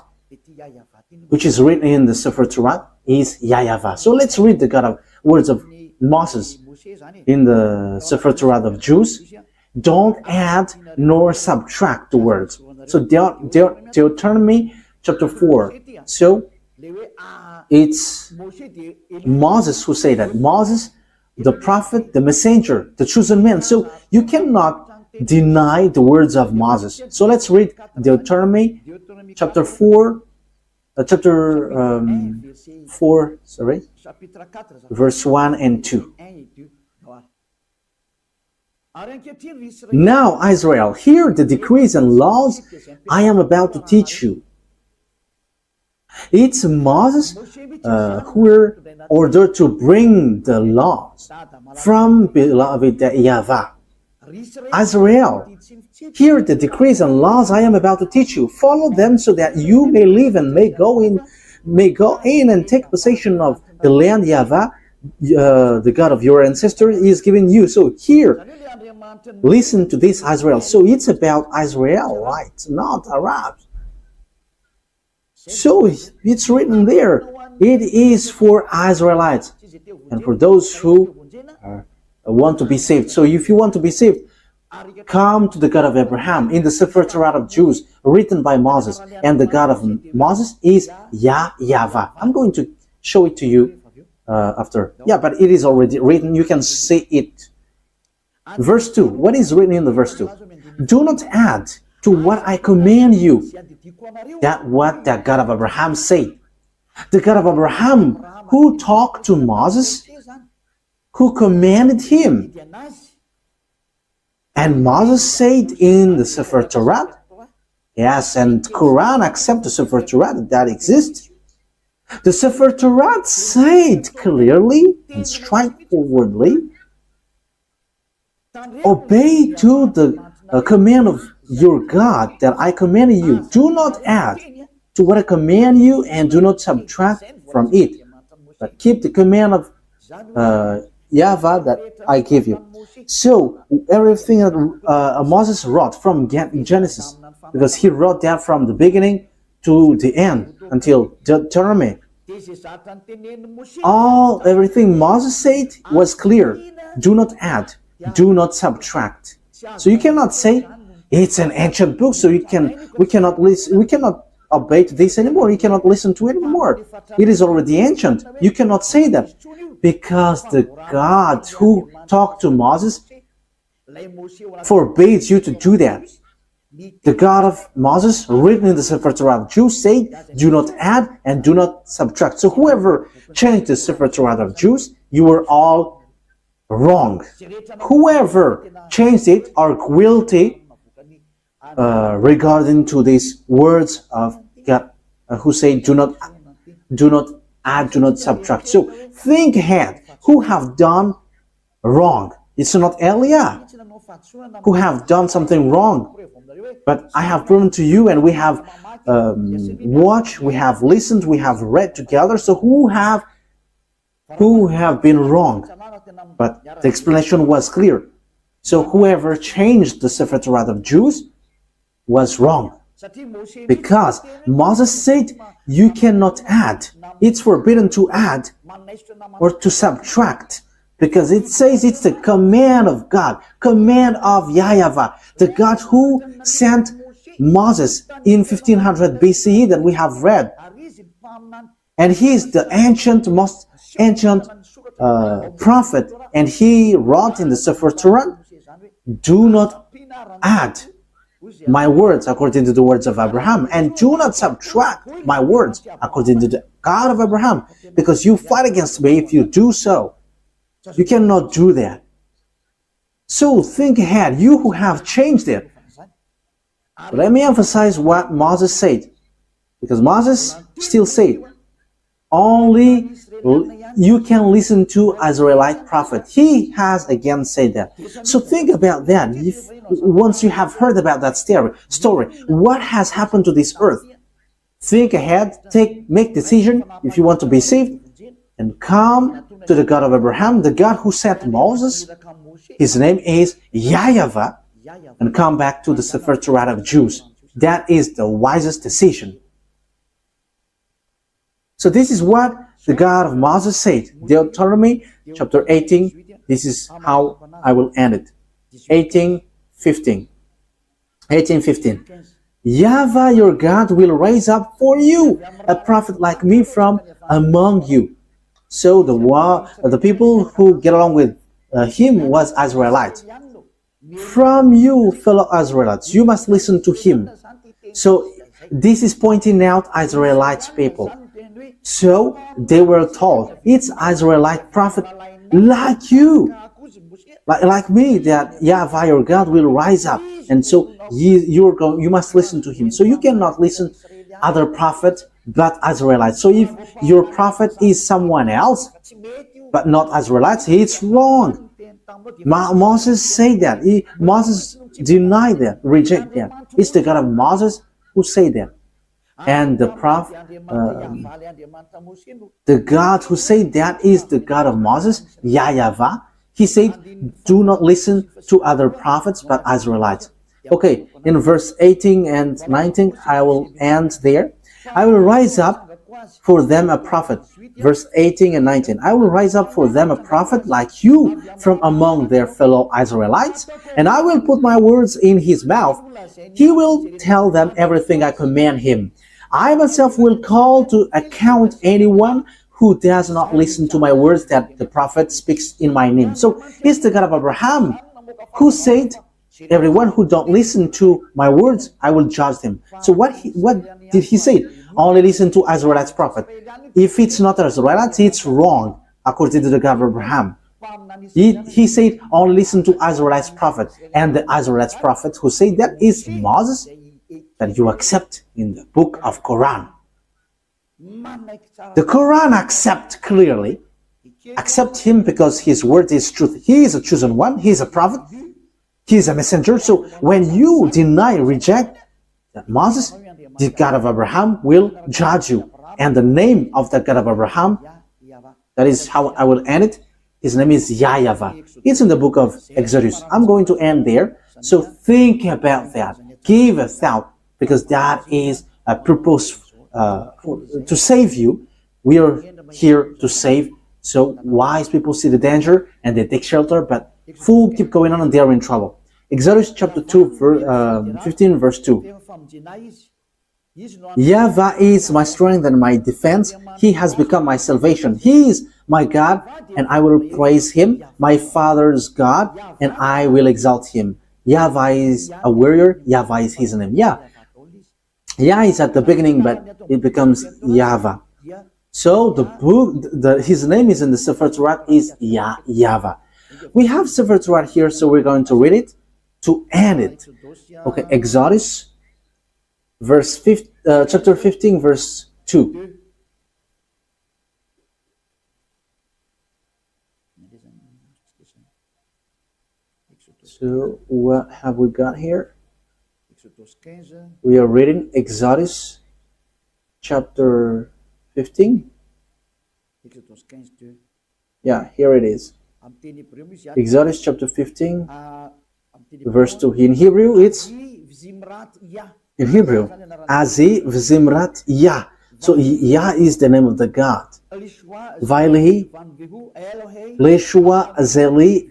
Speaker 1: which is written in the Sefer Torat, is YAHVAH. So let's read the God of words of Moses in the Sefer Torat of Jews. Don't add nor subtract the words. So Deuteronomy chapter 4. So it's Moses who said that. Moses, the prophet, the messenger, the chosen man. So you cannot deny the words of Moses. So let's read Deuteronomy chapter 4, verse 1 and 2. Now, Israel, hear the decrees and laws I am about to teach you. It's Moses who were ordered to bring the laws from beloved YAHVAH. Israel, hear the decrees and laws I am about to teach you. Follow them so that you may live and may go in and take possession of the land YAHVAH, the God of your ancestors, is giving you. So here, listen to this, Israel. So it's about Israelites, not Arabs. So it's written there. It is for Israelites. and for those who want to be saved. So if you want to be saved, come to the God of Abraham in the Sefer Torat of Jews written by Moses, and the God of Moses is YAHVAH. I'm going to show it to you after. Yeah, but it is already written. You can see it. Verse 2. What is written in the verse 2? Do not add to what I command you. That what the God of Abraham said. The God of Abraham who talked to Moses, who commanded him. And Moses said in the Sefer Torat, yes, and Quran accept the Sefer Torat that exists. The Sefer Torat said clearly and straightforwardly, obey to the command of your God that I commanded you. Do not add to what I command you, and do not subtract from it, but keep the command of YAHVAH that I give you. So everything that Moses wrote from Genesis, because he wrote that from the beginning to the end until Deuteronomy, everything Moses said was clear. Do not add, do not subtract. So you cannot say it's an ancient book, so we cannot obey to this anymore. You cannot listen to it anymore. It is already ancient. You cannot say that, because the God who talked to Moses forbids you to do that. The God of Moses, written in the Sefer Torah of Jews, said, do not add and do not subtract. So whoever changed the Sefer Torah of Jews, you were all wrong. Whoever changed it are guilty regarding to these words of God, who say, do not add, do not subtract. So think ahead. Who have done wrong? It's not Eliah who have done something wrong. But I have proven to you, and we have watched, we have listened, we have read together. So who have been wrong? But the explanation was clear. So whoever changed the Sefer Torah of Jews was wrong. Because Moses said, you cannot add. It's forbidden to add or to subtract. Because it says it's the command of God, command of YAHVAH, the God who sent Moses in 1500 BCE that we have read. And he is the most ancient prophet. And he wrote in the Sefer Torah, do not add my words according to the words of Abraham, and do not subtract my words according to the God of Abraham, because you fight against me if you do so. You cannot do that. So think ahead, you who have changed it. But let me emphasize what Moses said, because Moses still said, only you can listen to Israelite prophet. He has again said that. So think about that. Once you have heard about that story, what has happened to this earth? Think ahead, make decision if you want to be saved, and come to the God of Abraham, the God who sent Moses. His name is YAHVAH, and come back to the Sefer Torah of Jews. That is the wisest decision. So this is what the God of Moses said. Deuteronomy chapter 18. This is how I will end it. 18:15. YAHVAH your God will raise up for you a prophet like me from among you. So the people who get along with him was Israelites. From you, fellow Israelites, you must listen to him. So this is pointing out Israelites people. So they were told, it's Israelite prophet like you, like me, that YAHVAH your God will rise up, and so you must listen to him. So you cannot listen other prophets but Israelites. So if your prophet is someone else but not Israelites, it's wrong. Moses said that. Moses denied that, reject that. It's the God of Moses who said that. And the prophet, the God who said that is the God of Moses, YAHVAH. He said, do not listen to other prophets but Israelites. Okay, in verse 18 and 19, I will end there. I will rise up for them a prophet. Verse 18 and 19. I will raise up for them a prophet like you from among their fellow Israelites, and I will put my words in his mouth. He will tell them everything I command him. I myself will call to account anyone who does not listen to my words that the prophet speaks in my name. So he's the God of Abraham who said, everyone who don't listen to my words, I will judge them. So what did he say? Only listen to Israelites prophet. If it's not Israelites, it's wrong, according to the God of Abraham. He said, only listen to Israelites prophet. And the Israelites prophet who said that is Moses, that you accept in the book of Quran. The Quran accept him because his word is truth. He is a chosen one. He is a prophet. He is a messenger. So when you deny, reject that Moses, the God of Abraham will judge you. And the name of the God of Abraham, that is how I will end it. His name is YAHVAH. It's in the book of Exodus. I'm going to end there. So think about that. Give a thought, because that is a purpose to save you. We are here to save. So wise people see the danger and they take shelter, but fools keep going on and they are in trouble. Exodus chapter 2, 15 verse 2. YAHVAH is my strength and my defense. He has become my salvation. He is my God, and I will praise him, my father's God, and I will exalt him. YAHVAH is a warrior. YAHVAH is his name. Yah is at the beginning, but it becomes YAHVAH. So the book, his name is in the Sefer Torat is YAHVAH. We have Sefer Torat here, so we're going to read it to end it. Okay, Exodus, chapter 15, verse 2. So what have we got here? We are reading Exodus chapter 15. Yeah, here it is. Exodus chapter 15, verse 2. In Hebrew, it's Azi Vzimrat Yah. So Yah is the name of the God. Vailehi, Leshua Zeli,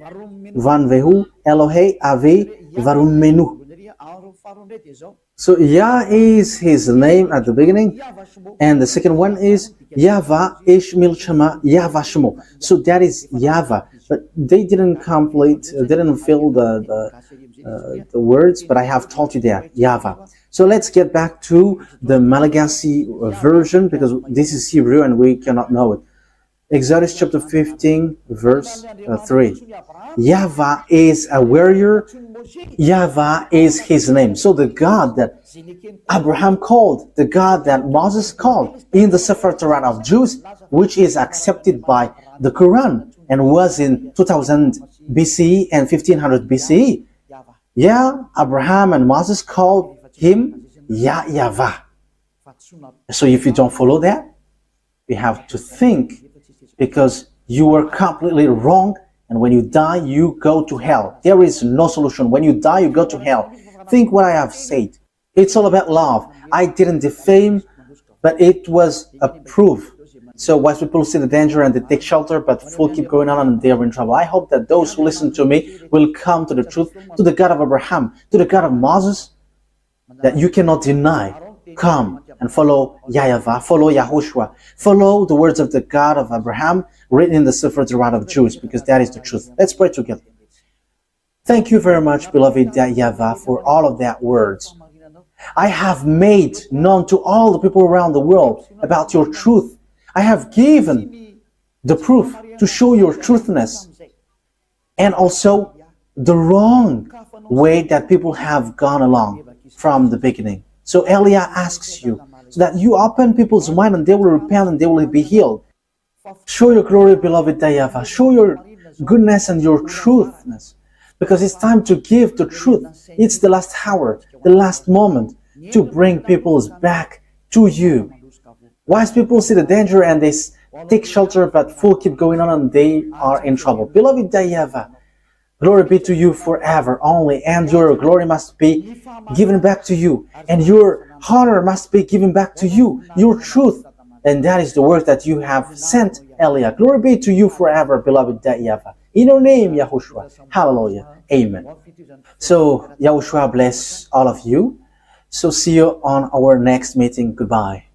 Speaker 1: Vanvehu, Elohe, Avi, Varun Menu. So Yah is his name at the beginning, and the second one is YAHVAH Ish Milchama YAHVAH Shemo. So that is YAHVAH, but they didn't fill the words, but I have told you that YAHVAH. So let's get back to the Malagasy version, because this is Hebrew and we cannot know it. Exodus chapter 15, verse 3. YAHVAH is a warrior. YAHVAH is his name. So the God that Abraham called, the God that Moses called in the Sefer Torat of Jews, which is accepted by the Quran and was in 2000 BCE and 1500 BCE. Yeah, Abraham and Moses called him YAHVAH. So if you don't follow that, we have to think, because you were completely wrong, and when you die, you go to hell. There is no solution. When you die, you go to hell. Think what I have said. It's all about love. I didn't defame, but it was a proof. So wise people see the danger and they take shelter, but fools keep going on and they are in trouble. I hope that those who listen to me will come to the truth, to the God of Abraham, to the God of Moses, that you cannot deny. Come and follow YAHVAH, follow YAHOSHUAH, follow the words of the God of Abraham written in the Sefer Torat of Jews, because that is the truth. Let's pray together. Thank you very much, beloved YAHVAH, for all of that words. I have made known to all the people around the world about your truth. I have given the proof to show your truthness, and also the wrong way that people have gone along from the beginning. So Elia asks you, so that you open people's mind and they will repent and they will be healed. Show your glory, beloved YAHVAH. Show your goodness and your truthness, because it's time to give the truth. It's the last hour, the last moment to bring peoples back to you. Wise people see the danger and they take shelter, but fools keep going on and they are in trouble. Beloved YAHVAH, glory be to you forever only, and your glory must be given back to you, and your honor must be given back to you. Your truth And that is the work that you have sent, Elia. Glory be to you forever, beloved YAHVAH. In your name, Yahushua. Hallelujah. Amen. So, Yahushua bless all of you. So, see you on our next meeting. Goodbye.